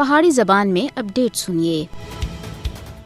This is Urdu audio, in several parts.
پہاڑی زبان میں اپڈیٹ سنیے۔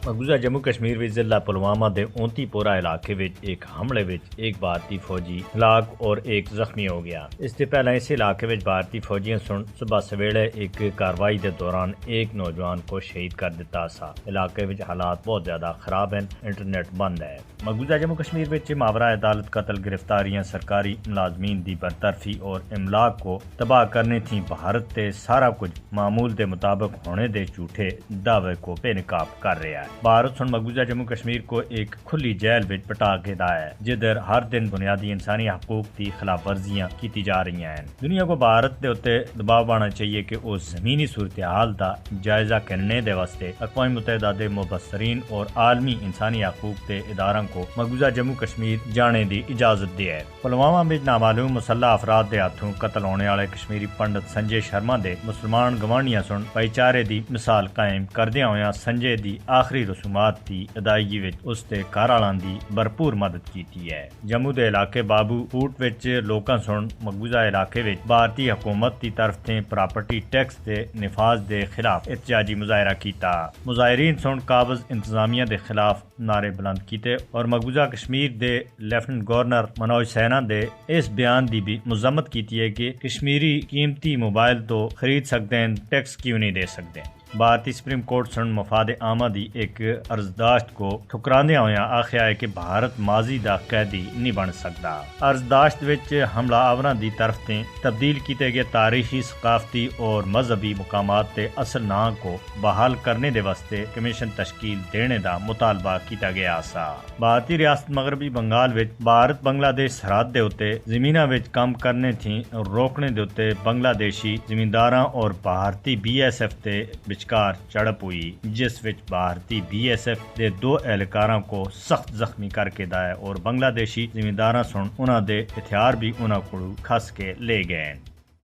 مقبوضہ جموں کشمیر وچ ضلع پلوامہ دے اونتی پورہ علاقے وچ ایک حملے وچ ایک بھارتی فوجی ہلاک اور ایک زخمی ہو گیا۔ اس سے پہلے اس علاقے وچ بھارتی فوجیاں صبح سویرے ایک کاروائی دے دوران ایک نوجوان کو شہید کر دیتا سا۔ علاقے وچ حالات بہت زیادہ خراب ہیں، انٹرنیٹ بند ہے۔ مقبوضہ جموں کشمیر وچ ماورا عدالت قتل، گرفتاریاں، سرکاری ملازمین دی برطرفی اور املاک کو تباہ کرنے تھیں بھارت تے سارا کچھ معمول دے مطابق ہونے دے جھوٹے دعوے کو بے نقاب کر رہا ہے۔ بھارت سن مقبوضہ جموں کشمیر کو ایک کھلی جیل وچ پٹا کے دا ہے، جدھر ہر دن بنیادی انسانی حقوق کی خلاف ورزیاں کیتی جا رہی ہیں۔ دنیا کو بھارت دے اوتے دباؤ پانا چاہیے کہ وہ زمینی صورتحال دا جائزہ کرنے دے واسطے اقوام متحدہ دے مبصرین اور عالمی انسانی حقوق دے اداراں کو مقبوضہ جموں کشمیر جانے دی اجازت دے ہے۔ پلوامہ میں نامعلوم مسلح افراد دے ہاتھوں قتل ہونے والے کشمیری پنڈت سنجے شرما دے مسلمان گوانڈیاں سن بھائی چارے دی مثال قائم کردیاں ہویاں سنجے دی آخری رسومات دی ادائیگی وچ اس تے گھر والاں دی بھرپور مدد کیتی ہے۔ جموں دے علاقے بابو پوٹ وچ لوکاں سن مقبوضہ علاقے وچ بھارتی حکومت دی طرف تے پراپرٹی ٹیکس دے نفاذ دے خلاف احتجاجی مظاہرہ کیتا۔ مظاہرین سن قابض انتظامیہ دے خلاف نعرے بلند کیتے اور مقبوضہ کشمیر دے لیفٹیننٹ گورنر منوج سینھا دے اس بیان دی بھی مذمت کیتی ہے کہ کشمیری قیمتی موبائل تو خرید سکتے ہیں، ٹیکس کیوں نہیں دے سکتے۔ بھارتی سپریم کورٹ سن مفاد عامہ دی ایک عرضداشت کو ٹھکراندیاں ہویاں آخیا ہے کہ بھارت ماضی دا قیدی نہیں بن سکتا۔ عرضداشت وچ حملہ آوراں دی طرف تے تبدیل کیتے گئے تاریخی، ثقافتی اور مذہبی مقامات تے اصل نام کو بحال کرنے دے واسطے کمیشن تشکیل دینے دا مطالبہ کیتا گیا سا۔ بھارتی ریاست مغربی بنگال وچ بھارت بنگلہ دیش سرحد دے اوتے زمیناں وچ کام کرنے تھی روکنے دے اوتے بنگلہ دیشی زمینداراں اور بھارتی بی ایس ایف تے وچکار جھڑپ ہوئی، جس وچ بھارتی بی ایس ایف دے 2 اہلکاراں کو سخت زخمی کر کے دایا اور بنگلہ دیشی زمینداراں سن انہاں دے ہتھیار بھی انہاں کولوں کھس کے لے گئے۔